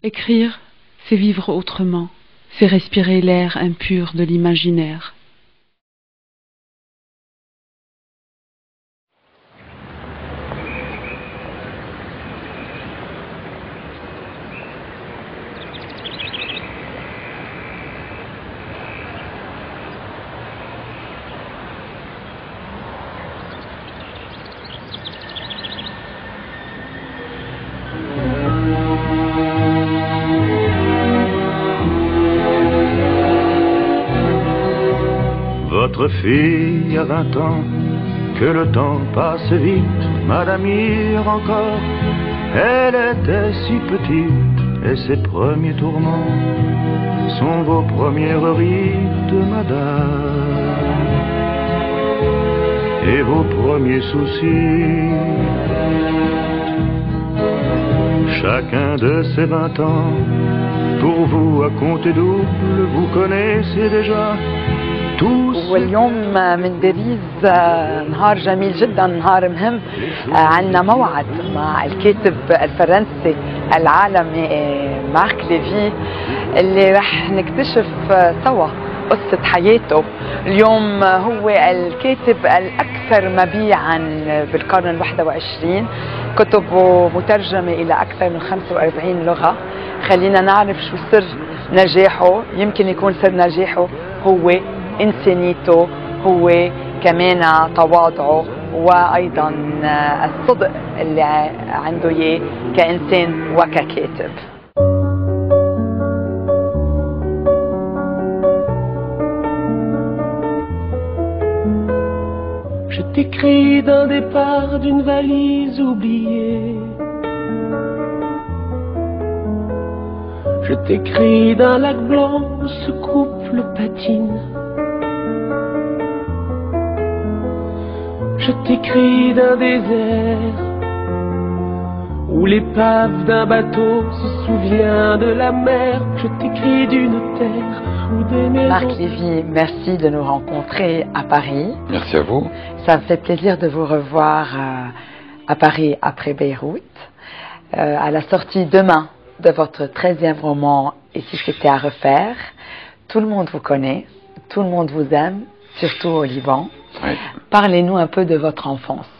Écrire, c'est vivre autrement, c'est respirer l'air impur de l'imaginaire. Votre fille a 20 ans, que le temps passe vite, madame hier encore. Elle était si petite, et ses premiers tourments sont vos premières rides, madame, et vos premiers soucis. Chacun de ces 20 ans, pour vous à compter double, vous connaissez déjà. واليوم من باريس نهار جميل جدا، نهار مهم. عندنا موعد مع الكاتب الفرنسي العالمي مارك ليفي اللي رح نكتشف سوا قصة حياته. اليوم هو الكاتب الأكثر مبيعا بالقرن ال21، كتبه مترجمة إلى أكثر من 45 لغة. خلينا نعرف شو سر نجاحه. يمكن يكون سر نجاحه هو إنسانيته، هو كمان تواضعه، وأيضا الصدق اللي عنده إياه كإنسان وككاتب. Je t'écris d'un départ d'une valise oubliée. Je t'écris d'un lac blanc où ce couple patine. Je t'écris d'un désert où l'épave d'un bateau se souvient de la mer. Je t'écris d'une terre où des maisons... Marc Lévy, merci de nous rencontrer à Paris. Merci à vous. Ça me fait plaisir de vous revoir à Paris après Beyrouth. À la sortie demain de votre 13e roman « Et si c'était à refaire », tout le monde vous connaît, tout le monde vous aime, surtout au Liban. Oui. Parlez-nous un peu de votre enfance.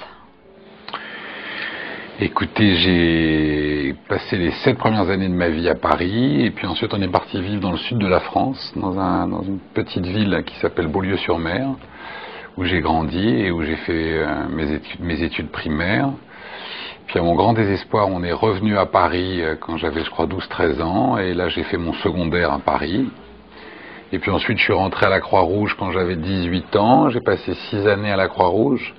Écoutez, j'ai passé les 7 premières années de ma vie à Paris, et puis ensuite on est parti vivre dans le sud de la France, dans une petite ville qui s'appelle Beaulieu-sur-Mer, où j'ai grandi et où j'ai fait mes études primaires. Puis à mon grand désespoir, on est revenu à Paris quand j'avais, je crois, 12-13 ans, et là j'ai fait mon secondaire à Paris. Et puis ensuite, je suis rentré à la Croix-Rouge quand j'avais 18 ans. J'ai passé 6 années à la Croix-Rouge.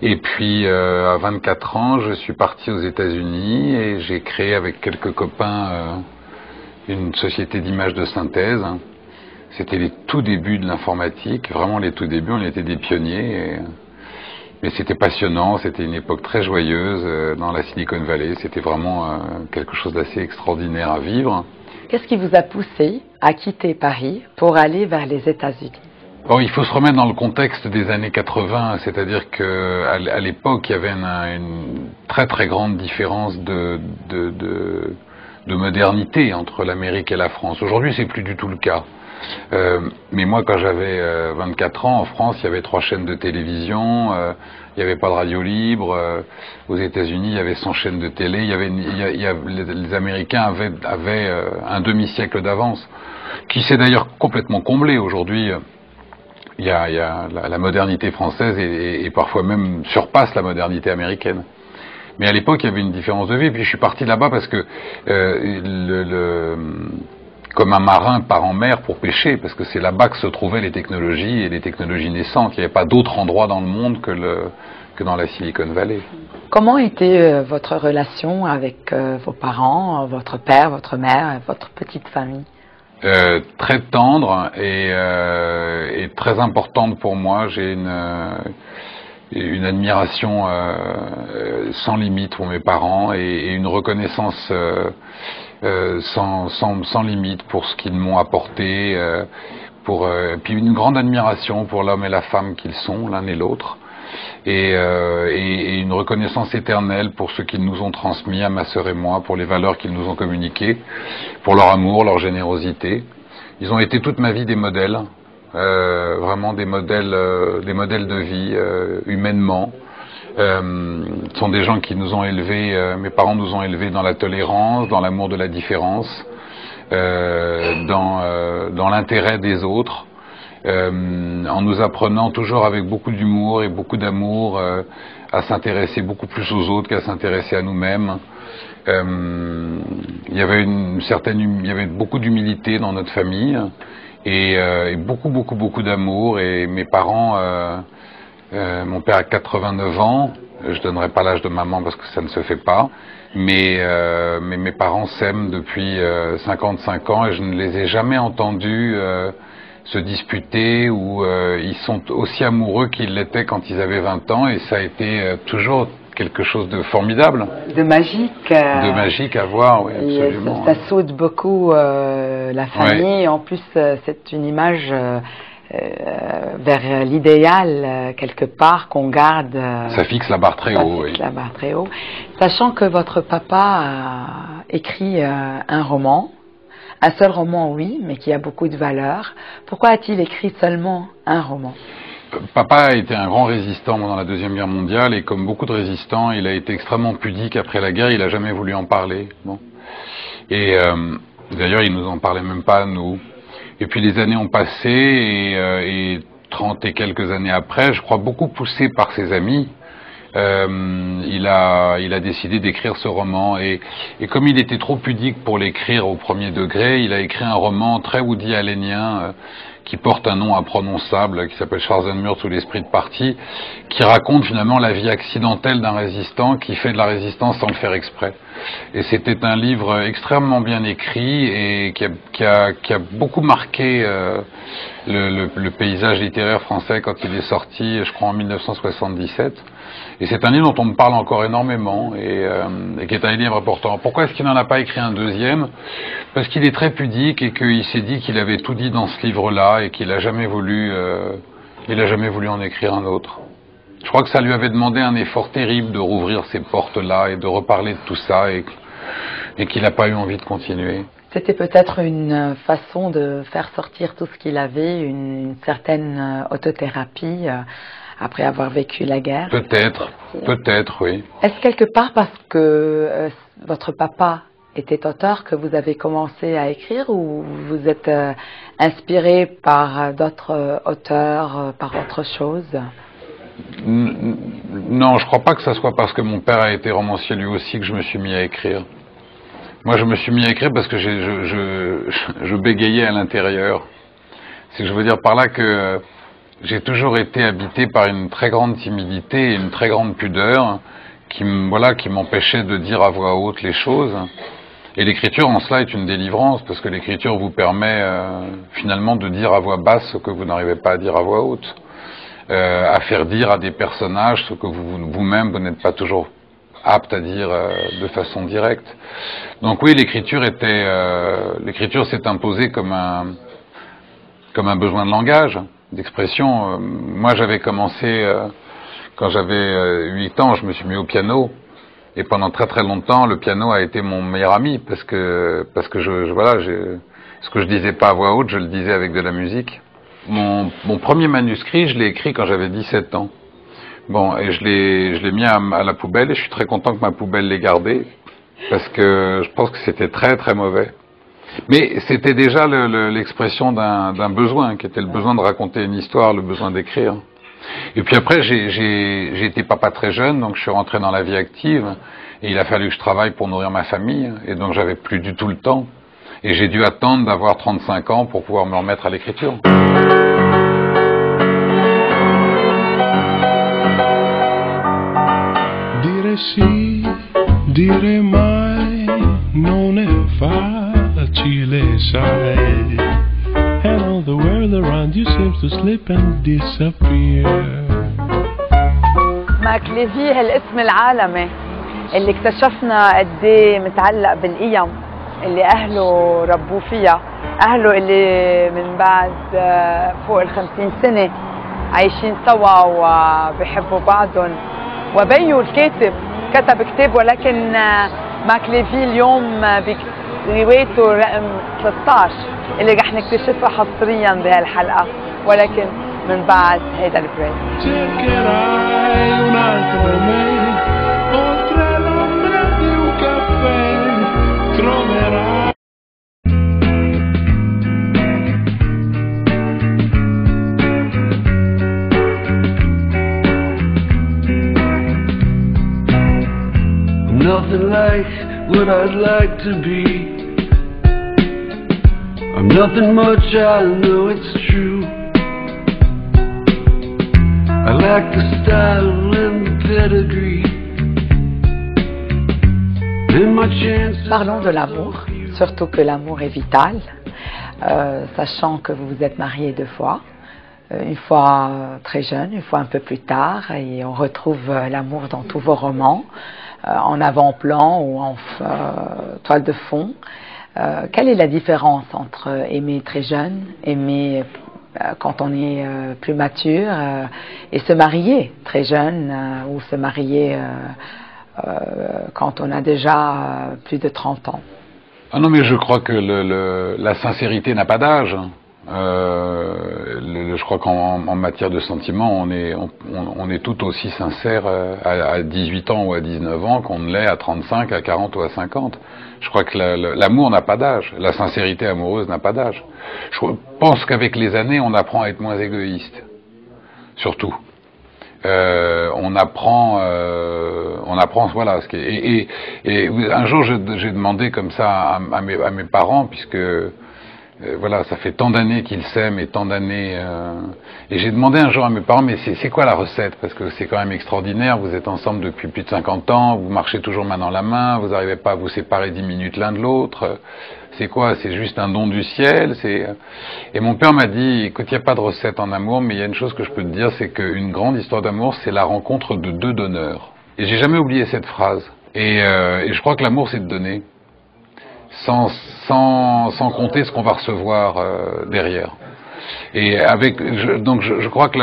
Et puis, à 24 ans, je suis parti aux États-Unis et j'ai créé avec quelques copains une société d'images de synthèse. C'était les tout débuts de l'informatique, vraiment les tout débuts. On était des pionniers. Mais c'était passionnant, c'était une époque très joyeuse dans la Silicon Valley. C'était vraiment quelque chose d'assez extraordinaire à vivre. Qu'est-ce qui vous a poussé à quitter Paris pour aller vers les États-Unis? Bon, il faut se remettre dans le contexte des années 80, c'est-à-dire qu'à l'époque, il y avait une très très grande différence de modernité entre l'Amérique et la France. Aujourd'hui, c'est plus du tout le cas. Mais moi, quand j'avais 24 ans, en France, il y avait 3 chaînes de télévision, il n'y avait pas de radio libre. Aux États-Unis, il y avait 100 chaînes de télé. Les Américains avaient un demi-siècle d'avance, qui s'est d'ailleurs complètement comblé. Aujourd'hui, la modernité française et parfois même surpasse la modernité américaine. Mais à l'époque, il y avait une différence de vie. Et puis je suis parti là-bas parce que comme un marin part en mer pour pêcher, parce que c'est là-bas que se trouvaient les technologies et les technologies naissantes. Il n'y avait pas d'autre endroit dans le monde que dans la Silicon Valley. Comment était votre relation avec vos parents, votre père, votre mère, votre petite famille? Très tendre et très importante pour moi. J'ai une admiration sans limite pour mes parents et une reconnaissance sans limite pour ce qu'ils m'ont apporté, puis une grande admiration pour l'homme et la femme qu'ils sont, l'un et l'autre. et une reconnaissance éternelle pour ce qu'ils nous ont transmis à ma sœur et moi, pour les valeurs qu'ils nous ont communiquées, pour leur amour, leur générosité. Ils ont été toute ma vie des modèles, vraiment des modèles de vie, humainement. Ce sont des gens qui nous ont élevés, mes parents nous ont élevés dans la tolérance, dans l'amour de la différence, dans l'intérêt des autres, en nous apprenant toujours avec beaucoup d'humour et beaucoup d'amour à s'intéresser beaucoup plus aux autres qu'à s'intéresser à nous-mêmes. Il y avait beaucoup d'humilité dans notre famille et beaucoup d'amour, et mes parents, mon père a 89 ans, je donnerai pas l'âge de maman parce que ça ne se fait pas, mais mes parents s'aiment depuis 55 ans et je ne les ai jamais entendus se disputer, ou ils sont aussi amoureux qu'ils l'étaient quand ils avaient 20 ans, et ça a été toujours quelque chose de formidable. De magique. De magique à voir, oui, absolument. Ça soude beaucoup la famille. Ouais. En plus, c'est une image vers l'idéal, quelque part, qu'on garde. Ça fixe la barre très haut, oui. La barre très haut. Sachant que votre papa a écrit un roman, un seul roman, oui, mais qui a beaucoup de valeur. Pourquoi a-t-il écrit seulement un roman ? Papa a été un grand résistant pendant la Deuxième Guerre mondiale, et comme beaucoup de résistants, il a été extrêmement pudique après la guerre, il n'a jamais voulu en parler. Bon. Et d'ailleurs, il nous en parlait même pas à nous. Et puis les années ont passé, et 30 et quelques années après, je crois beaucoup poussé par ses amis, il a décidé d'écrire ce roman, et comme il était trop pudique pour l'écrire au premier degré, il a écrit un roman très Woody Allenien, qui porte un nom imprononçable, qui s'appelle Schwarzenmurz ou l'esprit de parti, qui raconte finalement la vie accidentelle d'un résistant qui fait de la résistance sans le faire exprès. Et c'était un livre extrêmement bien écrit et qui a beaucoup marqué le paysage littéraire français quand il est sorti, je crois en 1977. Et c'est un livre dont on me parle encore énormément, et qui est un livre important. Pourquoi est-ce qu'il n'en a pas écrit un deuxième ? Parce qu'il est très pudique et qu'il s'est dit qu'il avait tout dit dans ce livre-là et qu'il n'a jamais voulu en écrire un autre. Je crois que ça lui avait demandé un effort terrible de rouvrir ces portes-là et de reparler de tout ça, et qu'il n'a pas eu envie de continuer. C'était peut-être une façon de faire sortir tout ce qu'il avait, une certaine autothérapie après avoir vécu la guerre. Peut-être, oui. Est-ce quelque part parce que votre papa était auteur que vous avez commencé à écrire, ou vous êtes inspiré par d'autres auteurs, par autre chose ? Non, je crois pas que ça soit parce que mon père a été romancier lui aussi que je me suis mis à écrire. Moi, je me suis mis à écrire parce que je bégayais à l'intérieur. C'est que je veux dire par là que j'ai toujours été habité par une très grande timidité et une très grande pudeur qui m'empêchait de dire à voix haute les choses. Et l'écriture en cela est une délivrance, parce que l'écriture vous permet finalement de dire à voix basse ce que vous n'arrivez pas à dire à voix haute, à faire dire à des personnages ce que vous-même vous n'êtes pas toujours apte à dire de façon directe. Donc oui, l'écriture s'est imposée comme un besoin de langage, d'expression. Moi, j'avais commencé quand j'avais 8 ans, je me suis mis au piano. Et pendant très très longtemps, le piano a été mon meilleur ami, parce que ce que je disais pas à voix haute, je le disais avec de la musique. Mon premier manuscrit, je l'ai écrit quand j'avais 17 ans. Bon, et je l'ai mis à la poubelle, et je suis très content que ma poubelle l'ait gardé, parce que je pense que c'était très très mauvais. Mais c'était déjà l'expression d'un besoin, qui était le besoin de raconter une histoire, le besoin d'écrire. Et puis après, j'ai été papa très jeune, donc je suis rentré dans la vie active, et il a fallu que je travaille pour nourrir ma famille, et donc j'avais plus du tout le temps. Et j'ai dû attendre d'avoir 35 ans pour pouvoir me remettre à l'écriture. Dire sì, dire mai, non è facile, sai. And all the world around you seems to slip and disappear. ماكليفي هالاسم العالمي اللي اكتشفنا قد ايه متعلق بالقيم اللي اهله ربوه فيها، اهله اللي من بعد فوق ال50 سنه عايشين سوا وبيحبوا بعضهم. وبيو الكاتب كتب كتاب، ولكن ماكليفي اليوم بروايته رقم 13 اللي رح نكتشفها حصريا بهالحلقه، ولكن من بعد هيدا البريك. Nothing like what I'd like to be. I'm nothing much, I know it's true. I like the style and the pedigree. And my chances. Parlons de l'amour, surtout que l'amour est vital, sachant que vous vous êtes mariés 2 fois. Une fois très jeune, une fois un peu plus tard, et on retrouve l'amour dans tous vos romans, en avant-plan ou en toile de fond. Quelle est la différence entre aimer très jeune, aimer quand on est plus mature, et se marier très jeune ou se marier quand on a déjà plus de 30 ans? Ah non, mais je crois que la sincérité n'a pas d'âge. Je crois qu'en matière de sentiments, on est tout aussi sincère à 18 ans ou à 19 ans qu'on ne l'est à 35, à 40 ou à 50. Je crois que l'amour n'a pas d'âge, la sincérité amoureuse n'a pas d'âge. Je pense qu'avec les années, on apprend à être moins égoïste, surtout. On apprend, voilà. Et un jour, j'ai demandé comme ça à mes parents, puisque voilà, ça fait tant d'années qu'ils s'aiment et tant d'années. Et j'ai demandé un jour à mes parents, mais c'est quoi la recette? Parce que c'est quand même extraordinaire, vous êtes ensemble depuis plus de 50 ans, vous marchez toujours main dans la main, vous n'arrivez pas à vous séparer 10 minutes l'un de l'autre. C'est quoi? C'est juste un don du ciel? Et mon père m'a dit, écoute, il n'y a pas de recette en amour, mais il y a une chose que je peux te dire, c'est qu'une grande histoire d'amour, c'est la rencontre de 2 donneurs. Et j'ai jamais oublié cette phrase. Et je crois que l'amour, c'est de donner. Sans compter ce qu'on va recevoir derrière. Et donc je crois que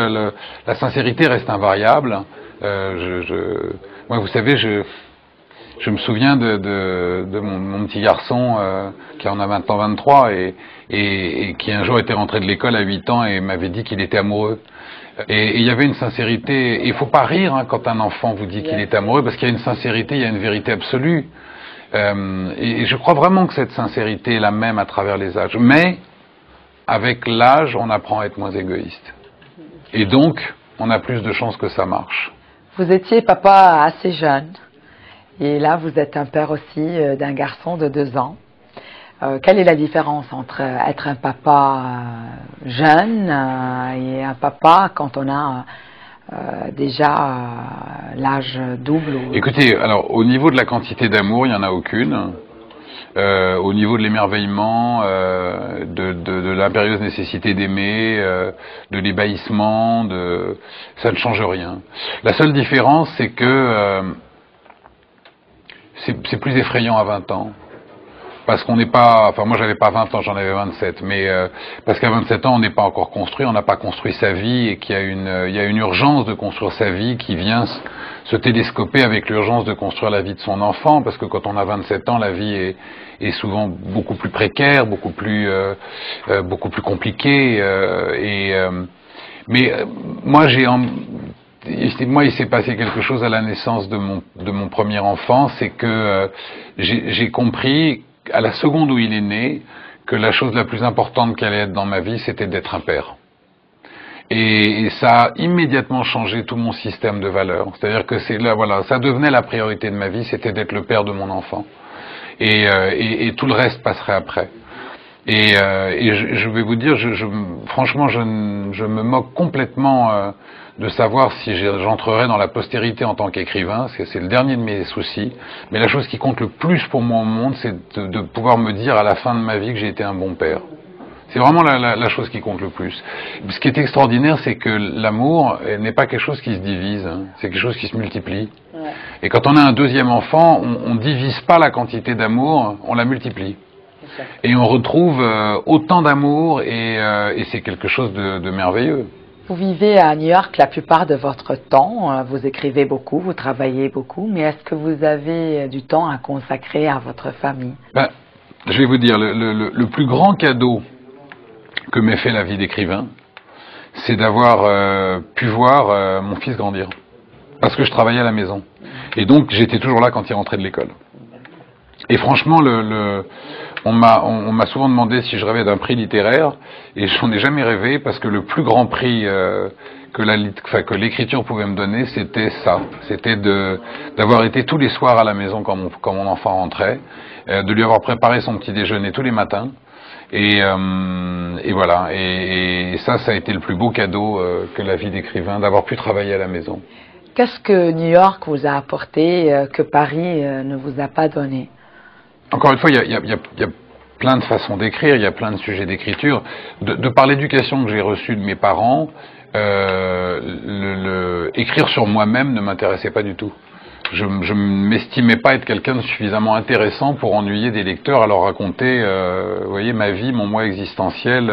la sincérité reste invariable. Moi, vous savez, je me souviens de mon petit garçon qui en a maintenant 23 et qui un jour était rentré de l'école à 8 ans et m'avait dit qu'il était amoureux. Et il y avait une sincérité. Il faut pas rire quand un enfant vous dit qu'il est amoureux, parce qu'il y a une sincérité, il y a une vérité absolue. Et je crois vraiment que cette sincérité est la même à travers les âges. Mais, avec l'âge, on apprend à être moins égoïste. Et donc, on a plus de chances que ça marche. Vous étiez papa assez jeune. Et là, vous êtes un père aussi d'un garçon de 2 ans. Quelle est la différence entre être un papa jeune et un papa quand on a déjà l'âge double? Écoutez, alors au niveau de la quantité d'amour, il n'y en a aucune. Au niveau de l'émerveillement, de l'impérieuse nécessité d'aimer, de l'ébahissement, ça ne change rien. La seule différence, c'est que c'est plus effrayant à 20 ans. Parce qu'on n'est pas, enfin moi j'avais pas 20 ans, j'en avais 27, mais parce qu'à 27 ans on n'est pas encore construit, on n'a pas construit sa vie et qu'il y a une urgence de construire sa vie qui vient se télescoper avec l'urgence de construire la vie de son enfant, parce que quand on a 27 ans, la vie est souvent beaucoup plus précaire, beaucoup plus compliquée, mais moi il s'est passé quelque chose à la naissance de mon premier enfant, c'est que j'ai compris à la seconde où il est né que la chose la plus importante qui allait être dans ma vie, c'était d'être un père. Et ça a immédiatement changé tout mon système de valeurs. C'est-à-dire que ça devenait la priorité de ma vie, c'était d'être le père de mon enfant. Et tout le reste passerait après. Et je vais vous dire, franchement, je me moque complètement de savoir si j'entrerai dans la postérité en tant qu'écrivain, c'est le dernier de mes soucis. Mais la chose qui compte le plus pour moi au monde, c'est de pouvoir me dire à la fin de ma vie que j'ai été un bon père. C'est vraiment la chose qui compte le plus. Ce qui est extraordinaire, c'est que l'amour n'est pas quelque chose qui se divise, hein. C'est quelque chose qui se multiplie. Ouais. Et quand on a un deuxième enfant, on divise pas la quantité d'amour, on la multiplie. Et on retrouve autant d'amour et c'est quelque chose de merveilleux. Vous vivez à New York la plupart de votre temps, vous écrivez beaucoup, vous travaillez beaucoup, mais est-ce que vous avez du temps à consacrer à votre famille? Je vais vous dire, le plus grand cadeau que m'ait fait la vie d'écrivain, c'est d'avoir pu voir mon fils grandir. Parce que je travaillais à la maison. Et donc, j'étais toujours là quand il rentrait de l'école. Et franchement, on m'a souvent demandé si je rêvais d'un prix littéraire, et j'en ai jamais rêvé, parce que le plus grand prix que l'écriture pouvait me donner, c'était ça. C'était d'avoir été tous les soirs à la maison quand mon enfant rentrait, de lui avoir préparé son petit déjeuner tous les matins, et voilà. Et ça a été le plus beau cadeau que la vie d'écrivain, d'avoir pu travailler à la maison. Qu'est-ce que New York vous a apporté que Paris ne vous a pas donné? Encore une fois, il y a plein de façons d'écrire, il y a plein de sujets d'écriture. De par l'éducation que j'ai reçue de mes parents, écrire sur moi-même ne m'intéressait pas du tout. Je ne m'estimais pas être quelqu'un de suffisamment intéressant pour ennuyer des lecteurs à leur raconter, vous voyez, ma vie, mon moi existentiel.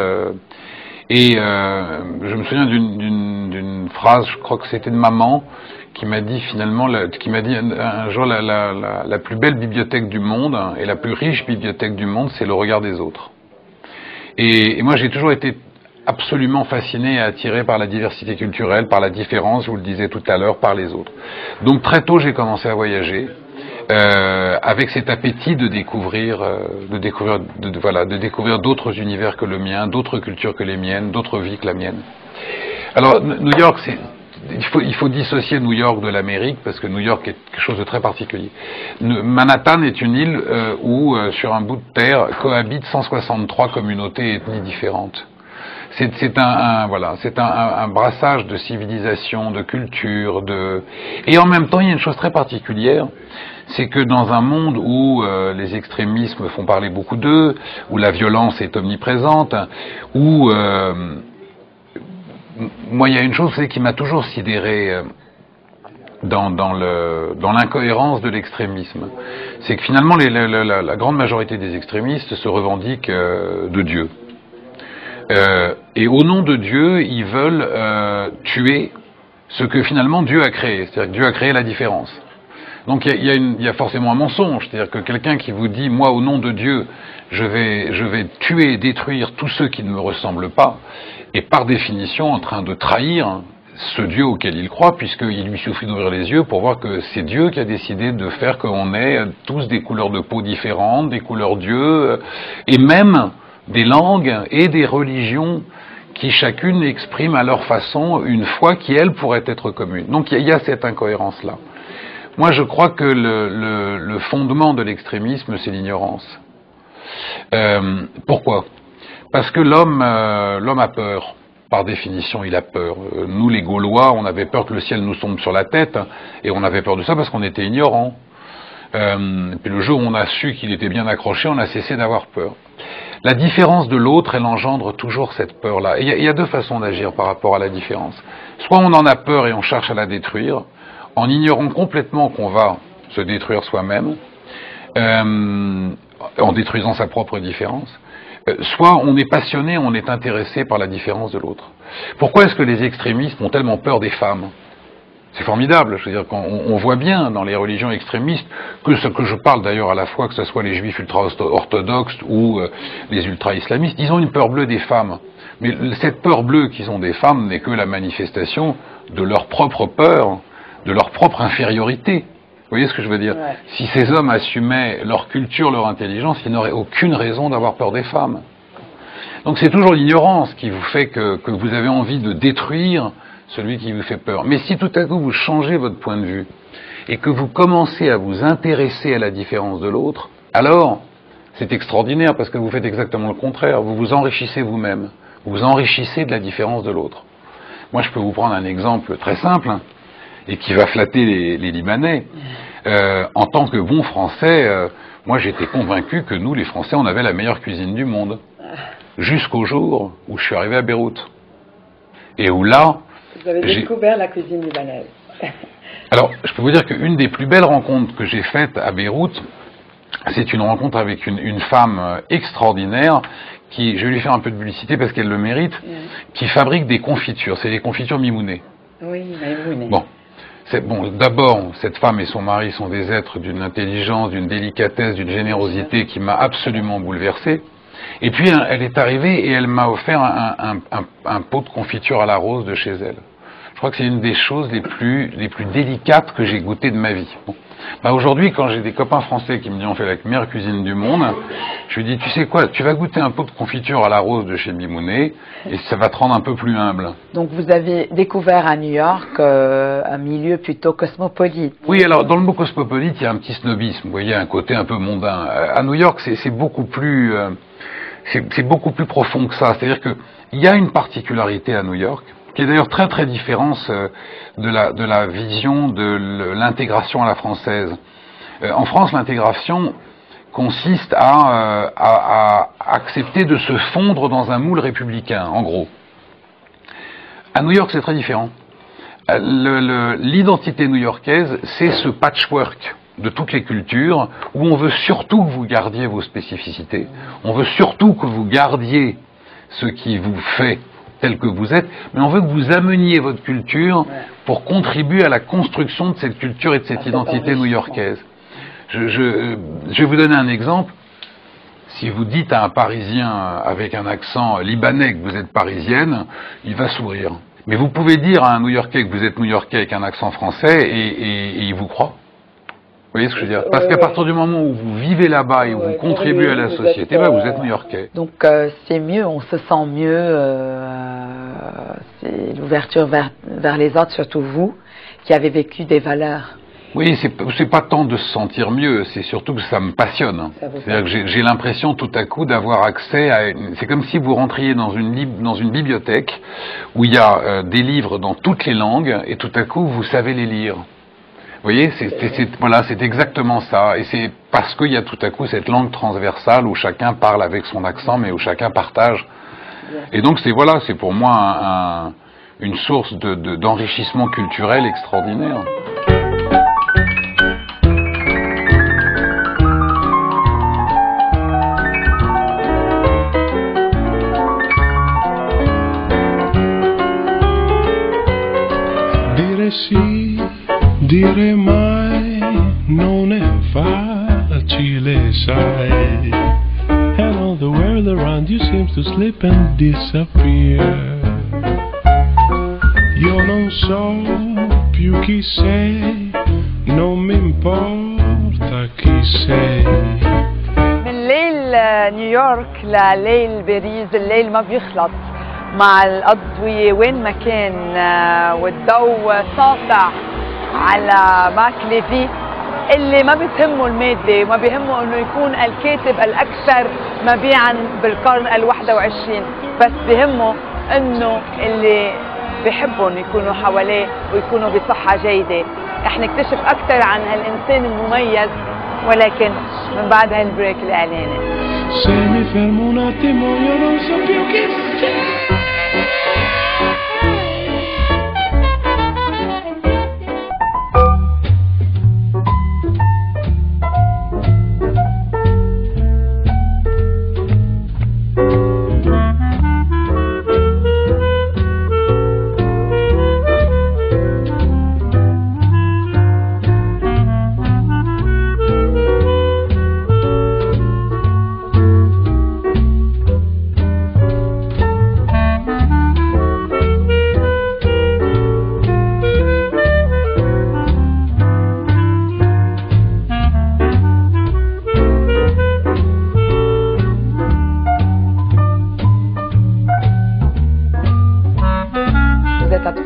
Je me souviens d'une phrase, je crois que c'était de maman, qui m'a dit finalement, qui m'a dit un jour la plus belle bibliothèque du monde et la plus riche bibliothèque du monde, c'est le regard des autres. Et moi, j'ai toujours été absolument fasciné et attiré par la diversité culturelle, par la différence, je vous le disais tout à l'heure, par les autres. Donc très tôt, j'ai commencé à voyager. Avec cet appétit de découvrir d'autres univers que le mien, d'autres cultures que les miennes, d'autres vies que la mienne. Alors New York, il faut dissocier New York de l'Amérique, parce que New York est quelque chose de très particulier. Manhattan est une île où sur un bout de terre cohabitent 163 communautés et ethnies différentes. C'est un brassage de civilisation, de culture, et en même temps il y a une chose très particulière, c'est que dans un monde où les extrémismes font parler beaucoup d'eux, où la violence est omniprésente, où moi il y a une chose qui m'a toujours sidéré dans l'incohérence de l'extrémisme, c'est que finalement la grande majorité des extrémistes se revendiquent de Dieu. Et au nom de Dieu, ils veulent tuer ce que finalement Dieu a créé. C'est-à-dire que Dieu a créé la différence. Donc il y a forcément un mensonge. C'est-à-dire que quelqu'un qui vous dit, moi au nom de Dieu, je vais tuer et détruire tous ceux qui ne me ressemblent pas, est par définition en train de trahir ce Dieu auquel il croit, puisqu'il lui suffit d'ouvrir les yeux pour voir que c'est Dieu qui a décidé de faire qu'on ait tous des couleurs de peau différentes, des couleurs d'yeux, et même des langues et des religions qui chacune exprime à leur façon une foi qui, elle, pourrait être commune. Donc il y a cette incohérence-là. Moi, je crois que le fondement de l'extrémisme, c'est l'ignorance. Pourquoi? Parce que l'homme a peur. Par définition, il a peur. Nous, les Gaulois, on avait peur que le ciel nous tombe sur la tête, et on avait peur de ça parce qu'on était ignorants. Puis le jour où on a su qu'il était bien accroché, on a cessé d'avoir peur. La différence de l'autre, elle engendre toujours cette peur-là. Et il y a deux façons d'agir par rapport à la différence. Soit on en a peur et on cherche à la détruire, en ignorant complètement qu'on va se détruire soi-même, en détruisant sa propre différence. Soit on est passionné, on est intéressé par la différence de l'autre. Pourquoi est-ce que les extrémistes ont tellement peur des femmes ? C'est formidable, je veux dire qu'on voit bien dans les religions extrémistes, que ce que je parle d'ailleurs à la fois, que ce soit les juifs ultra-orthodoxes ou les ultra-islamistes, ils ont une peur bleue des femmes. Mais cette peur bleue qu'ils ont des femmes n'est que la manifestation de leur propre peur, de leur propre infériorité. Vous voyez ce que je veux dire? Ouais. Si ces hommes assumaient leur culture, leur intelligence, ils n'auraient aucune raison d'avoir peur des femmes. Donc c'est toujours l'ignorance qui vous fait que vous avez envie de détruire celui qui vous fait peur. Mais si tout à coup vous changez votre point de vue et que vous commencez à vous intéresser à la différence de l'autre, alors c'est extraordinaire parce que vous faites exactement le contraire. Vous vous enrichissez vous-même. Vous vous enrichissez de la différence de l'autre. Moi, je peux vous prendre un exemple très simple et qui va flatter les Libanais. En tant que bon Français, moi j'étais convaincu que nous, les Français, on avait la meilleure cuisine du monde. Jusqu'au jour où je suis arrivé à Beyrouth. Et où là, vous avez découvert la cuisine libanaise. Alors, je peux vous dire qu'une des plus belles rencontres que j'ai faites à Beyrouth, c'est une rencontre avec une femme extraordinaire je vais lui faire un peu de publicité parce qu'elle le mérite, qui fabrique des confitures. C'est les confitures Mimouneh. Oui, Mimouneh. Bon, d'abord, cette femme et son mari sont des êtres d'une intelligence, d'une délicatesse, d'une générosité qui m'a absolument bouleversé. Et puis, elle est arrivée et elle m'a offert un pot de confiture à la rose de chez elle. Je crois que c'est une des choses les plus délicates que j'ai goûtées de ma vie. Bon. Bah aujourd'hui, quand j'ai des copains français qui me disent on fait la meilleure cuisine du monde, je lui dis tu sais quoi, tu vas goûter un pot de confiture à la rose de chez Mimouneh et ça va te rendre un peu plus humble. Donc vous avez découvert à New York un milieu plutôt cosmopolite. Oui, alors dans le mot cosmopolite, il y a un petit snobisme, vous voyez, un côté un peu mondain. À New York, c'est beaucoup plus profond que ça. C'est-à-dire que il y a une particularité à New York, qui est d'ailleurs très très différente de la vision de l'intégration à la française. En France, l'intégration consiste à accepter de se fondre dans un moule républicain, en gros. À New York, c'est très différent. L'identité new-yorkaise, c'est ce patchwork de toutes les cultures, où on veut surtout que vous gardiez vos spécificités, on veut surtout que vous gardiez ce qui vous fait tel que vous êtes, mais on veut que vous ameniez votre culture pour contribuer à la construction de cette culture et de cette identité new-yorkaise. Je vais vous donner un exemple. Si vous dites à un Parisien avec un accent libanais que vous êtes parisienne, il va sourire. Mais vous pouvez dire à un New-Yorkais que vous êtes New-Yorkais avec un accent français et il vous croit. Vous voyez ce que je veux dire? Parce qu'à partir du moment où vous vivez là-bas et où vous contribuez à la société, vous êtes New-Yorkais. Donc c'est mieux, on se sent mieux, c'est l'ouverture vers les autres, surtout vous, qui avez vécu des valeurs. Oui, c'est pas tant de se sentir mieux, c'est surtout que ça me passionne. C'est-à-dire que j'ai l'impression tout à coup d'avoir accès à... C'est comme si vous rentriez dans une bibliothèque où il y a des livres dans toutes les langues et tout à coup vous savez les lire. Vous voyez, c'est exactement ça. Et c'est parce qu'il y a tout à coup cette langue transversale où chacun parle avec son accent, mais où chacun partage. Et donc c'est pour moi une source d'enrichissement culturel extraordinaire. Dire mai non è facile, sai. And all the world around you seems to slip and disappear. Io non so più chi sei, non mi importa chi sei. من ليل نيويورك لليل باريس الليل ما بيخلص مع الأضوية وين ما كان والضوء ساطع على ماك ليفي اللي ما بتهمه المادة وما بيهمه انه يكون الكاتب الاكثر مبيعا بالقرن ال21 بس بيهمه انه اللي بيحبهم يكونوا حواليه ويكونوا بصحة جيدة. رح نكتشف اكثر عن هالانسان المميز ولكن من بعد هالبريك الاعلاني. Se mi fermo un attimo io non so più chi sei.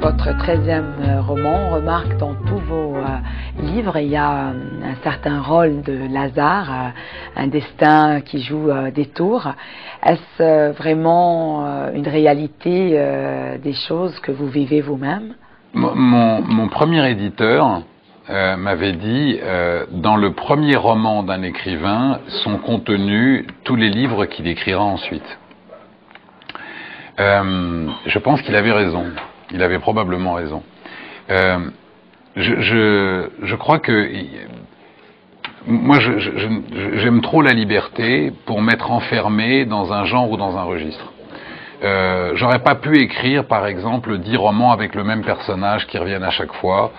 Votre 13e roman, on remarque dans tous vos livres, il y a un certain rôle de Lazare, un destin qui joue des tours. Est-ce vraiment une réalité des choses que vous vivez vous-même? Mon premier éditeur m'avait dit, dans le premier roman d'un écrivain sont contenus tous les livres qu'il écrira ensuite. Je pense qu'il avait raison. Il avait probablement raison. Je crois que moi, j'aime trop la liberté pour m'être enfermé dans un genre ou dans un registre. J'aurais pas pu écrire, par exemple, 10 romans avec le même personnage qui reviennent à chaque fois,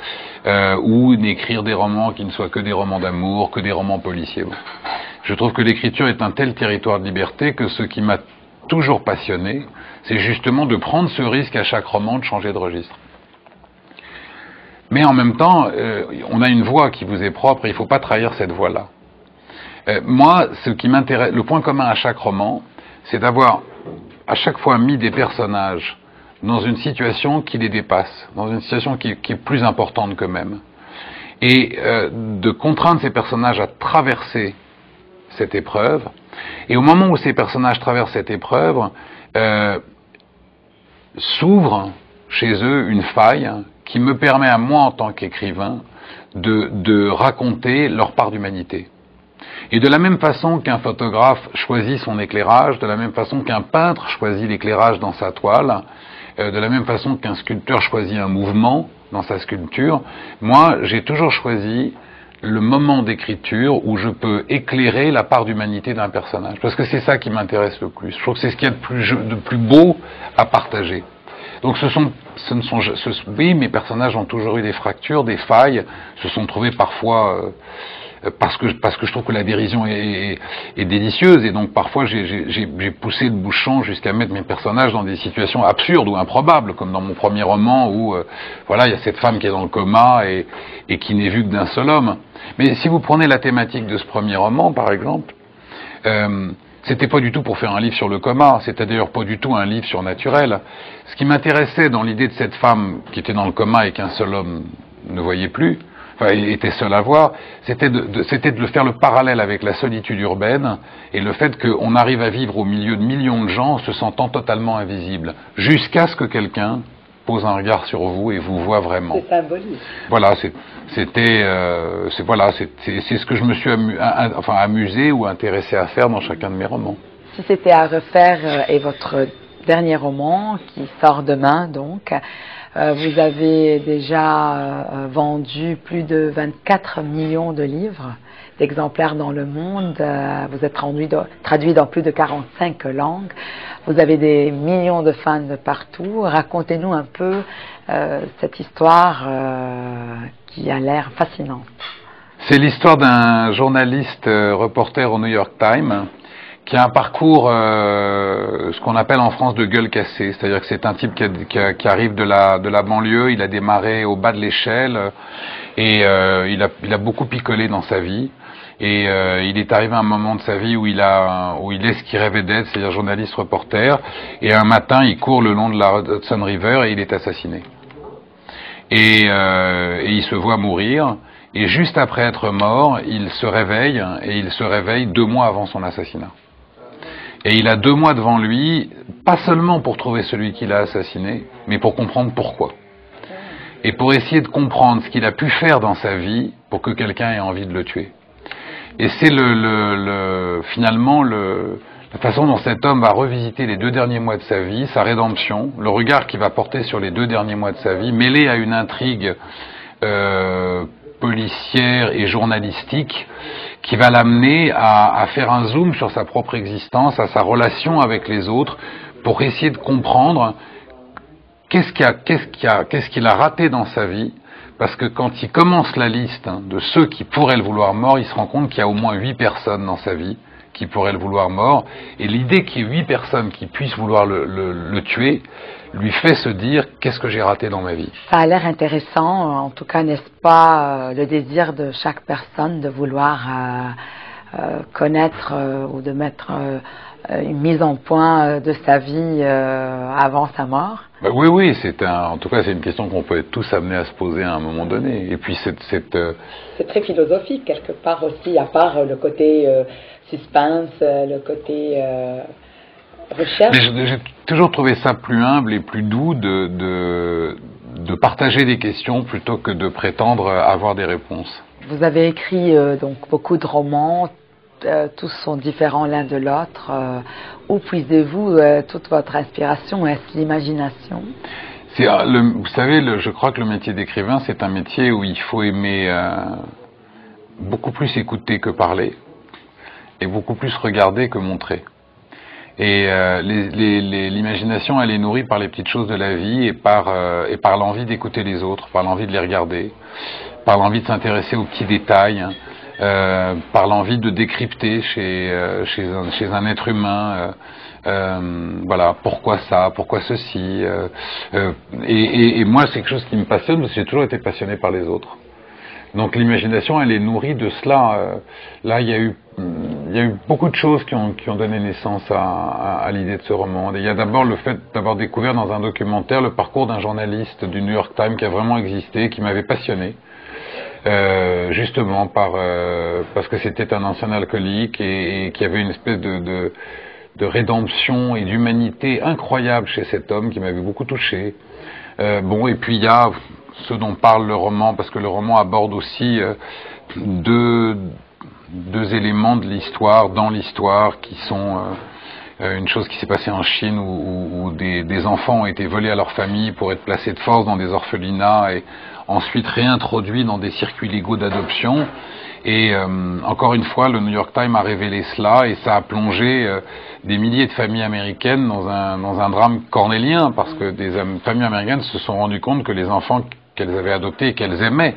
ou d'écrire des romans qui ne soient que des romans d'amour, que des romans policiers. Je trouve que l'écriture est un tel territoire de liberté que ce qui m'a toujours passionné, c'est justement de prendre ce risque à chaque roman de changer de registre. Mais en même temps, on a une voix qui vous est propre et il ne faut pas trahir cette voix-là. Moi, ce qui m'intéresse, le point commun à chaque roman, c'est d'avoir à chaque fois mis des personnages dans une situation qui les dépasse, dans une situation qui est plus importante qu'eux-mêmes. Et de contraindre ces personnages à traverser cette épreuve. Et au moment où ces personnages traversent cette épreuve, s'ouvre chez eux une faille qui me permet à moi, en tant qu'écrivain, de raconter leur part d'humanité. Et de la même façon qu'un photographe choisit son éclairage, de la même façon qu'un peintre choisit l'éclairage dans sa toile, de la même façon qu'un sculpteur choisit un mouvement dans sa sculpture, moi, j'ai toujours choisi le moment d'écriture où je peux éclairer la part d'humanité d'un personnage. Parce que c'est ça qui m'intéresse le plus. Je trouve que c'est ce qu'il y a de plus beau à partager. Donc oui, mes personnages ont toujours eu des fractures, des failles, se sont trouvés parfois parce que je trouve que la dérision est délicieuse, et donc parfois j'ai poussé le bouchon jusqu'à mettre mes personnages dans des situations absurdes ou improbables, comme dans mon premier roman où voilà, il y a cette femme qui est dans le coma et qui n'est vue que d'un seul homme. Mais si vous prenez la thématique de ce premier roman, par exemple, c'était pas du tout pour faire un livre sur le coma, c'était d'ailleurs pas du tout un livre surnaturel. Ce qui m'intéressait dans l'idée de cette femme qui était dans le coma et qu'un seul homme ne voyait plus, enfin, il était seul à voir, c'était de faire le parallèle avec la solitude urbaine et le fait qu'on arrive à vivre au milieu de millions de gens en se sentant totalement invisible, jusqu'à ce que quelqu'un pose un regard sur vous et vous voit vraiment. C'est symbolique. Voilà, c'est ce que je me suis amusé ou intéressé à faire dans chacun de mes romans. Si c'était à refaire, et votre dernier roman qui sort demain, donc, vous avez déjà vendu plus de 24 millions de livres, d'exemplaires dans le monde. Vous êtes traduit dans plus de 45 langues. Vous avez des millions de fans de partout. Racontez-nous un peu cette histoire qui a l'air fascinante. C'est l'histoire d'un journaliste reporter au New York Times qui a un parcours, ce qu'on appelle en France de gueule cassée. C'est-à-dire que c'est un type qui arrive de la banlieue, il a démarré au bas de l'échelle et il a beaucoup picolé dans sa vie. Et il est arrivé à un moment de sa vie où il est ce qu'il rêvait d'être, c'est-à-dire journaliste reporter. Et un matin, il court le long de la Hudson River et il est assassiné. Et il se voit mourir. Et juste après être mort, il se réveille, et il se réveille 2 mois avant son assassinat. Et il a 2 mois devant lui, pas seulement pour trouver celui qu'il a assassiné, mais pour comprendre pourquoi. Et pour essayer de comprendre ce qu'il a pu faire dans sa vie pour que quelqu'un ait envie de le tuer. Et c'est finalement la façon dont cet homme va revisiter les 2 derniers mois de sa vie, sa rédemption, le regard qu'il va porter sur les 2 derniers mois de sa vie, mêlé à une intrigue policière et journalistique qui va l'amener à faire un zoom sur sa propre existence, à sa relation avec les autres, pour essayer de comprendre qu'est-ce qu'il a raté dans sa vie. Parce que quand il commence la liste de ceux qui pourraient le vouloir mort, il se rend compte qu'il y a au moins 8 personnes dans sa vie qui pourraient le vouloir mort. Et l'idée qu'il y ait 8 personnes qui puissent vouloir le tuer, lui fait se dire « qu'est-ce que j'ai raté dans ma vie ?» Ça a l'air intéressant, en tout cas, n'est-ce pas, le désir de chaque personne de vouloir connaître ou de mettre une mise en point de sa vie avant sa mort. Oui, en tout cas c'est une question qu'on peut être tous amenés à se poser à un moment donné. Et puis c'est très philosophique quelque part aussi, à part le côté suspense, le côté recherche. Mais j'ai toujours trouvé ça plus humble et plus doux de partager des questions plutôt que de prétendre avoir des réponses. Vous avez écrit donc beaucoup de romans. Tous sont différents l'un de l'autre. Où puisez-vous toute votre inspiration? Est-ce l'imagination? Vous savez, je crois que le métier d'écrivain, c'est un métier où il faut aimer beaucoup plus écouter que parler, et beaucoup plus regarder que montrer. Et l'imagination, elle est nourrie par les petites choses de la vie et par l'envie d'écouter les autres, par l'envie de les regarder, par l'envie de s'intéresser aux petits détails, par l'envie de décrypter chez un être humain, voilà, pourquoi ça, pourquoi ceci. Et moi, c'est quelque chose qui me passionne parce que j'ai toujours été passionné par les autres. Donc l'imagination, elle est nourrie de cela. Là, il y a eu beaucoup de choses qui ont donné naissance à l'idée de ce roman. Et il y a d'abord le fait d'avoir découvert dans un documentaire le parcours d'un journaliste du New York Times qui a vraiment existé, qui m'avait passionné. Justement parce que c'était un ancien alcoolique et qu'il y avait une espèce de rédemption et d'humanité incroyable chez cet homme qui m'avait beaucoup touché. Bon, et puis il y a ce dont parle le roman, parce que le roman aborde aussi deux éléments de l'histoire, dans l'histoire, qui sont une chose qui s'est passée en Chine où des enfants ont été volés à leur famille pour être placés de force dans des orphelinats et ensuite réintroduits dans des circuits légaux d'adoption. Et encore une fois, le New York Times a révélé cela et ça a plongé des milliers de familles américaines dans un drame cornélien, parce que des familles américaines se sont rendues compte que les enfants qu'elles avaient adoptés et qu'elles aimaient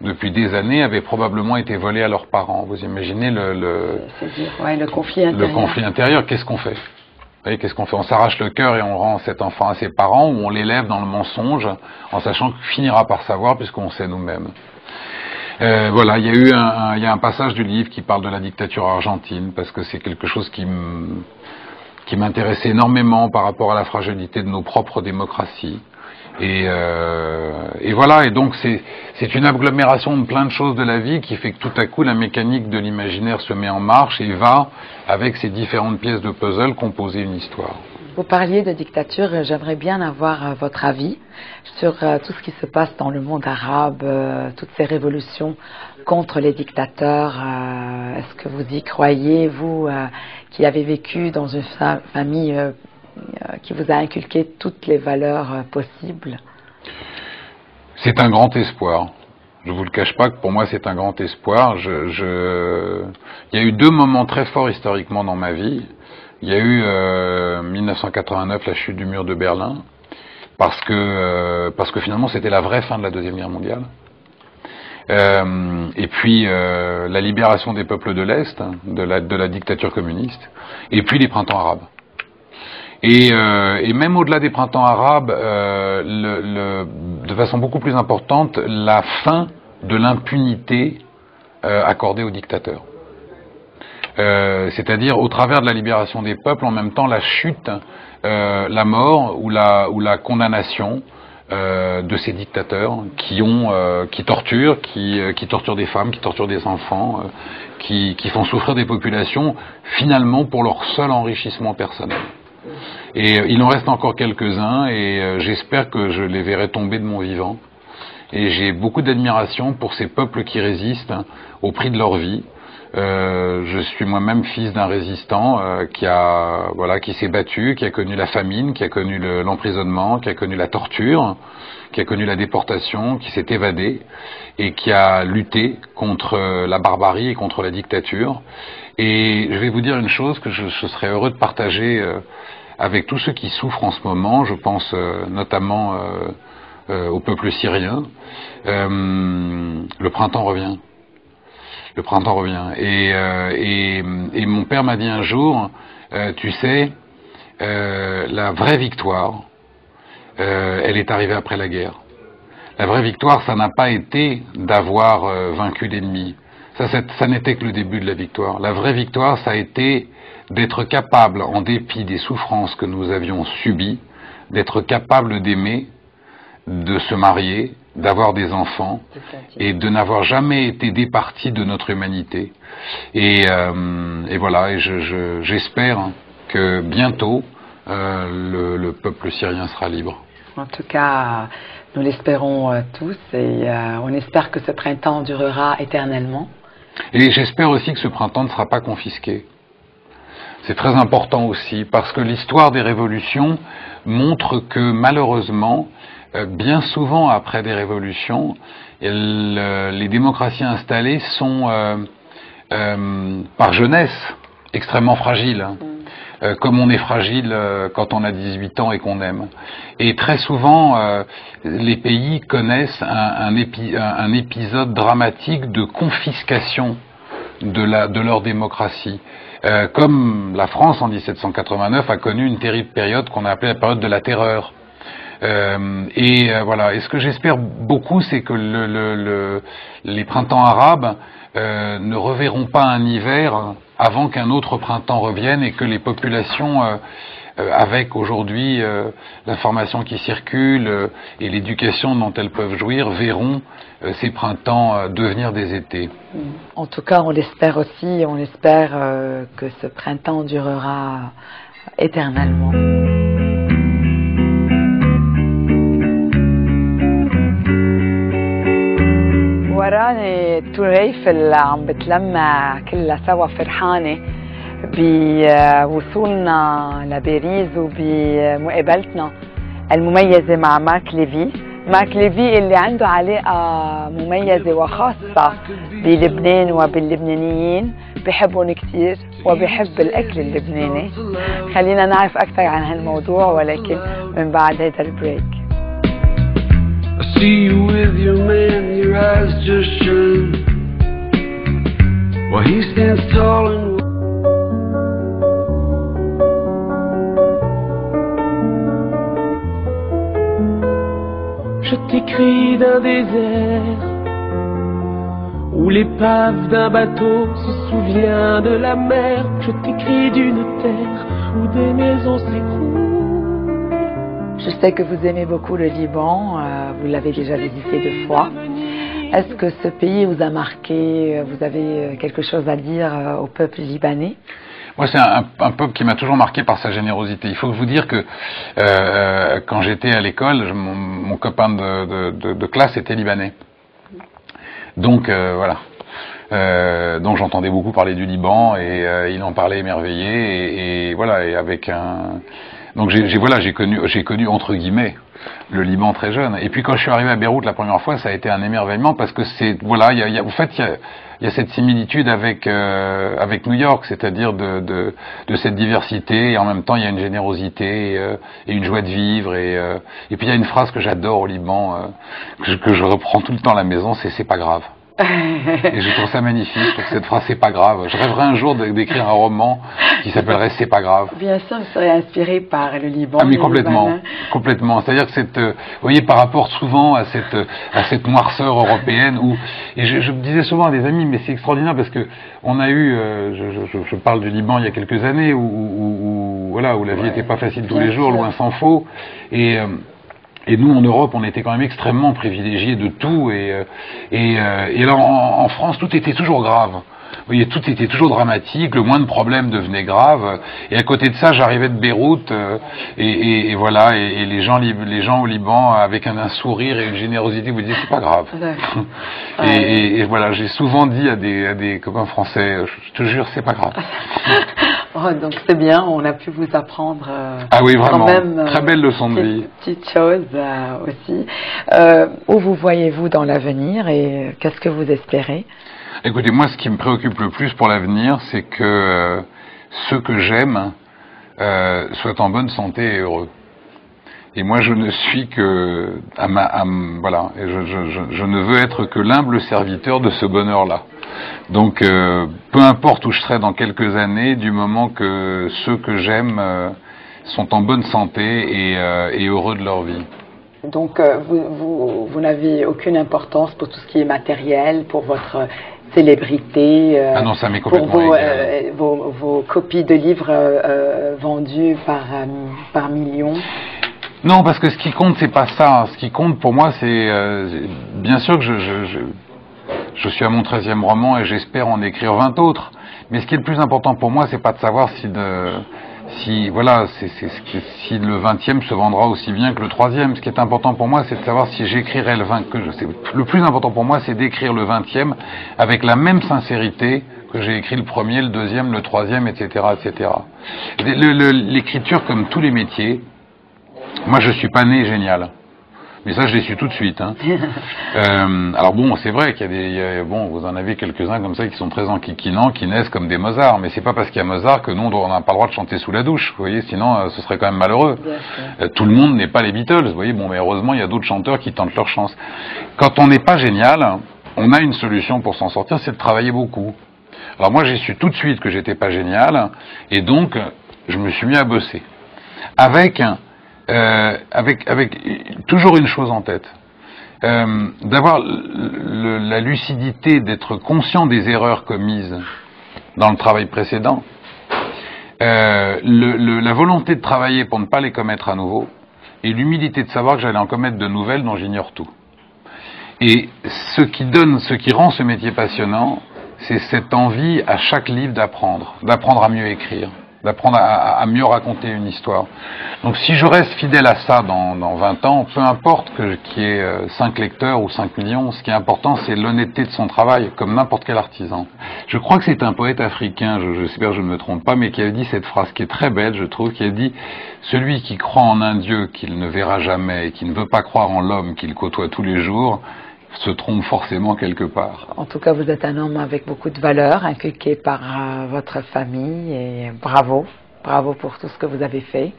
depuis des années avaient probablement été volés à leurs parents. Vous imaginez le conflit intérieur. Le conflit intérieur, qu'est-ce qu'on fait? Vous voyez, qu'est-ce qu'on fait? On s'arrache le cœur et on rend cet enfant à ses parents, ou on l'élève dans le mensonge en sachant qu'il finira par savoir puisqu'on sait nous-mêmes. Voilà, il y a un passage du livre qui parle de la dictature argentine, parce que c'est quelque chose qui m'intéressait énormément par rapport à la fragilité de nos propres démocraties. Et voilà, et donc c'est une agglomération de plein de choses de la vie qui fait que tout à coup la mécanique de l'imaginaire se met en marche et va, avec ces différentes pièces de puzzle, composer une histoire. Vous parliez de dictature, j'aimerais bien avoir votre avis sur tout ce qui se passe dans le monde arabe, toutes ces révolutions contre les dictateurs. Est-ce que vous y croyez, vous qui avez vécu dans une famille qui vous a inculqué toutes les valeurs possibles? C'est un grand espoir. Je vous le cache pas que pour moi c'est un grand espoir. Il y a eu deux moments très forts historiquement dans ma vie. Il y a eu 1989, la chute du mur de Berlin, parce que finalement c'était la vraie fin de la Deuxième Guerre mondiale. Et puis la libération des peuples de l'Est, de la dictature communiste, et puis les printemps arabes. Et même au-delà des printemps arabes, de façon beaucoup plus importante, la fin de l'impunité accordée aux dictateurs. C'est-à-dire au travers de la libération des peuples, en même temps la chute, la mort ou la condamnation de ces dictateurs qui torturent des femmes, qui torturent des enfants, qui font souffrir des populations finalement pour leur seul enrichissement personnel. Et il en reste encore quelques-uns et j'espère que je les verrai tomber de mon vivant. Et j'ai beaucoup d'admiration pour ces peuples qui résistent au prix de leur vie. Je suis moi-même fils d'un résistant qui s'est battu, qui a connu la famine, qui a connu l'emprisonnement, qui a connu la torture, qui a connu la déportation, qui s'est évadé et qui a lutté contre la barbarie et contre la dictature. Et je vais vous dire une chose que je serais heureux de partager avec tous ceux qui souffrent en ce moment. Je pense notamment au peuple syrien. Le printemps revient. Le printemps revient. Et mon père m'a dit un jour, tu sais, la vraie victoire, elle est arrivée après la guerre. La vraie victoire, ça n'a pas été d'avoir vaincu l'ennemi. Ça n'était que le début de la victoire. La vraie victoire, ça a été d'être capable, en dépit des souffrances que nous avions subies, d'être capable d'aimer, de se marier, d'avoir des enfants et de n'avoir jamais été départis de notre humanité. Et voilà, et j'espère que bientôt le peuple syrien sera libre. En tout cas, nous l'espérons tous et on espère que ce printemps durera éternellement. Et j'espère aussi que ce printemps ne sera pas confisqué. C'est très important aussi, parce que l'histoire des révolutions montre que malheureusement, bien souvent après des révolutions, les démocraties installées sont par jeunesse extrêmement fragiles. Comme on est fragile quand on a 18 ans et qu'on aime. Et très souvent, les pays connaissent un épisode dramatique de confiscation de leur démocratie. Comme la France en 1789 a connu une terrible période qu'on a appelée la période de la terreur. Voilà. Et ce que j'espère beaucoup, c'est que les printemps arabes ne reverront pas un hiver avant qu'un autre printemps revienne et que les populations, avec aujourd'hui l'information qui circule et l'éducation dont elles peuvent jouir, verront ces printemps devenir des étés. En tout cas, on l'espère aussi, on espère que ce printemps durera éternellement. وراني توريف اللي عم بتلمع كلها سوا فرحانة بوصولنا لباريس وبمقابلتنا المميزة مع مارك ليفي. مارك ليفي اللي عنده علاقة مميزة وخاصة بلبنان وباللبنانيين، بحبهم كتير وبحب الأكل اللبناني. خلينا نعرف أكثر عن هالموضوع ولكن من بعد هذا البريك. I see you with your man, your eyes just shine while he stands tall and Je t'écris d'un désert où l'épave d'un bateau se souvient de la mer. Je t'écris d'une terre où des maisons s'écroulent. Je sais que vous aimez beaucoup le Liban, vous l'avez déjà visité 2 fois. Est-ce que ce pays vous a marqué, vous avez quelque chose à dire au peuple libanais? Moi, c'est un peuple qui m'a toujours marqué par sa générosité. Il faut vous dire que quand j'étais à l'école, mon copain de classe était libanais. Donc voilà. Donc j'entendais beaucoup parler du Liban et il en parlait émerveillé et voilà, et avec un... Donc j'ai connu entre guillemets le Liban très jeune. Et puis quand je suis arrivé à Beyrouth la première fois, ça a été un émerveillement parce que c'est voilà, en fait il y a cette similitude avec New York, c'est-à-dire de cette diversité et en même temps il y a une générosité et une joie de vivre et puis il y a une phrase que j'adore au Liban que je reprends tout le temps à la maison, c'est pas grave. Et je trouve ça magnifique, je trouve que cette phrase c'est pas grave. Je rêverais un jour d'écrire un roman qui s'appellerait C'est pas grave. Bien sûr, vous serez inspiré par le Liban. Ah mais complètement, complètement. C'est-à-dire que vous voyez, par rapport souvent à cette noirceur européenne et je me disais souvent à des amis, mais c'est extraordinaire parce que on a eu, je parle du Liban il y a quelques années où la vie n'était pas facile tous les jours, loin s'en faut, et nous, en Europe, on était quand même extrêmement privilégiés de tout. Et là, en France, tout était toujours grave. Vous voyez, tout était toujours dramatique. Le moindre problème devenait grave. Et à côté de ça, j'arrivais de Beyrouth, et voilà. Et les gens au Liban, avec un sourire et une générosité, vous disaient c'est pas grave. et voilà, j'ai souvent dit à des copains français, je te jure, c'est pas grave. Oh, donc c'est bien, on a pu vous apprendre ah oui, vraiment, quand même, très belle leçon de vie. Petite chose aussi. Où vous voyez-vous dans l'avenir et qu'est-ce que vous espérez? Écoutez, moi ce qui me préoccupe le plus pour l'avenir, c'est que ceux que j'aime soient en bonne santé et heureux. Et moi je ne suis que voilà, et je ne veux être que l'humble serviteur de ce bonheur-là. Donc peu importe où je serai dans quelques années, du moment que ceux que j'aime sont en bonne santé et heureux de leur vie. Donc vous n'avez aucune importance pour tout ce qui est matériel, pour votre célébrité, ah non, ça m'est complètement égal. Vos copies de livres vendues par millions. Non, parce que ce qui compte, c'est pas ça. Ce qui compte pour moi, c'est bien sûr que je suis à mon 13e roman et j'espère en écrire 20 autres. Mais ce qui est le plus important pour moi, c'est pas de savoir si le 20e se vendra aussi bien que le 3e. Ce qui est important pour moi, c'est de savoir si j'écrirai le 20. Le plus important pour moi, c'est d'écrire le 20e avec la même sincérité que j'ai écrit le 1er, le 2e, le 3e, etc., etc. L'écriture, comme tous les métiers, moi je suis pas né génial. Mais ça, je l'ai su tout de suite. Hein. Alors bon, c'est vrai qu'il y a bon, vous en avez quelques-uns comme ça qui sont très enquiquinants, qui naissent comme des Mozart. Mais c'est pas parce qu'il y a Mozart que nous, on n'a pas le droit de chanter sous la douche. Vous voyez, sinon, ce serait quand même malheureux. Tout le monde n'est pas les Beatles. Vous voyez, bon, mais heureusement, il y a d'autres chanteurs qui tentent leur chance. Quand on n'est pas génial, on a une solution pour s'en sortir, c'est de travailler beaucoup. Alors moi, j'ai su tout de suite que j'étais pas génial, et donc, je me suis mis à bosser. Avec toujours une chose en tête, d'avoir la lucidité, d'être conscient des erreurs commises dans le travail précédent, la volonté de travailler pour ne pas les commettre à nouveau, et l'humilité de savoir que j'allais en commettre de nouvelles dont j'ignore tout. Et ce qui rend ce métier passionnant, c'est cette envie à chaque livre d'apprendre à mieux écrire, d'apprendre à mieux raconter une histoire. Donc si je reste fidèle à ça dans 20 ans, peu importe qu'il y ait 5 lecteurs ou 5 millions, ce qui est important, c'est l'honnêteté de son travail, comme n'importe quel artisan. Je crois que c'est un poète africain, j'espère que je ne me trompe pas, mais qui a dit cette phrase qui est très belle, je trouve, qui a dit « Celui qui croit en un Dieu qu'il ne verra jamais et qui ne veut pas croire en l'homme qu'il côtoie tous les jours, se trompe forcément quelque part. » En tout cas, vous êtes un homme avec beaucoup de valeurs, inculquées par votre famille, et bravo. Bravo pour tout ce que vous avez fait,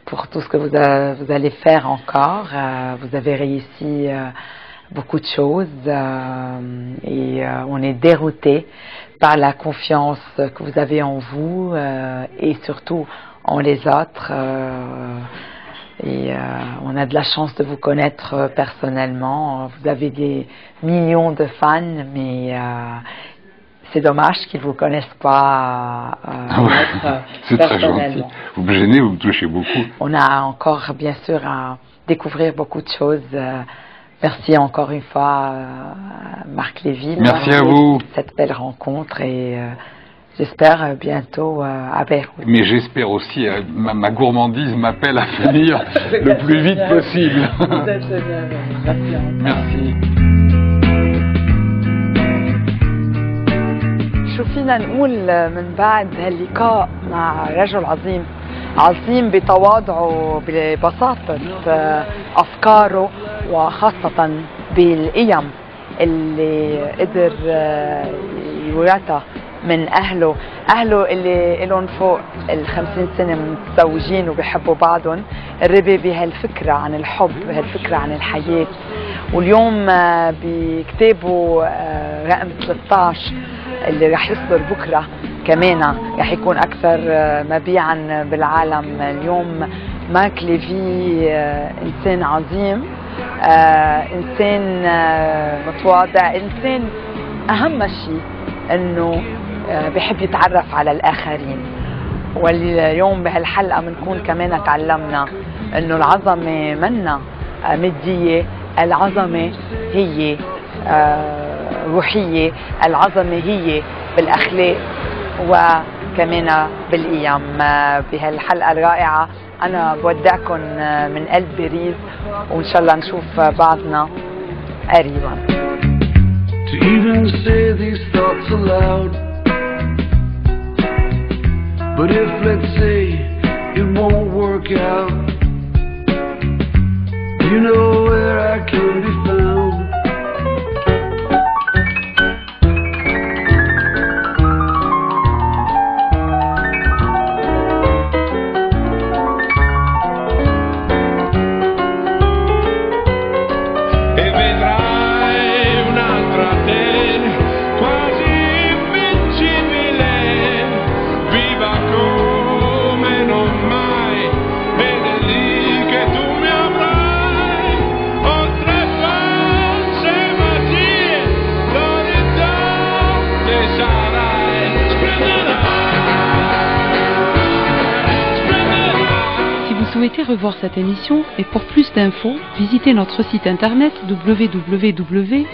pour tout ce que vous allez faire encore. Vous avez réussi beaucoup de choses et on est dérouté par la confiance que vous avez en vous et surtout en les autres. On a de la chance de vous connaître personnellement. Vous avez des millions de fans, mais c'est dommage qu'ils ne vous connaissent pas c'est très gentil. Vous me gênez, vous me touchez beaucoup. On a encore, bien sûr, à découvrir beaucoup de choses. Merci encore une fois, Marc Lévy. Merci à vous. Cette belle rencontre et j'espère bientôt à Beyrouth. Mais j'espère aussi, ma gourmandise m'appelle à venir le plus vite possible. Vous êtes bien. Merci. شو فينا نقول من بعد هاللقاء مع رجل عظيم بتواضعه ببساطة أفكاره وخاصة بالقيم اللي قدر يورثها من أهله اللي لهم فوق 50 سنة متزوجين وبيحبوا بعضهم الربي بهالفكرة عن الحب بهالفكرة عن الحياة واليوم بكتابه رقم 13 اللي رح يصدر بكرة كمان رح يكون أكثر مبيعا بالعالم اليوم مارك ليفي إنسان عظيم إنسان متواضع إنسان أهم شيء أنه بحب يتعرف على الآخرين واليوم بهالحلقة بنكون كمان تعلمنا أنه العظمة منا مادية العظمة هي روحية العظمة هي بالأخلاق وكمان بالقيم بهالحلقة الرائعة أنا بودعكم من قلب باريس وإن شاء الله نشوف بعضنا قريبا. To even say these thoughts aloud, but if let's say it won't work out, you know where I can be found. Souhaitez revoir cette émission et pour plus d'infos, visitez notre site internet www.mtv.com.lb.